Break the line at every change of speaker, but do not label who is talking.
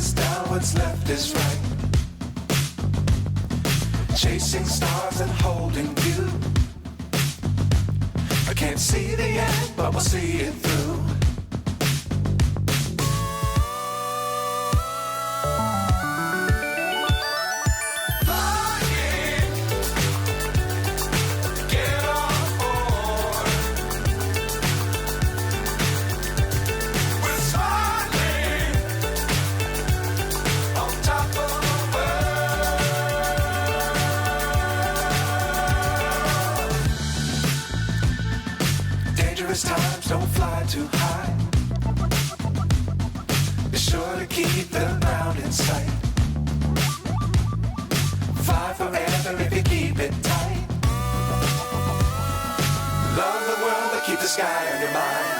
is down, what's left is right. Chasing stars and holding you. I can't see the end, but we'll see it through. Times don't fly too high. Be sure to keep the ground in sight. Fly forever if you keep it tight. Love the world, but keep the sky on your mind.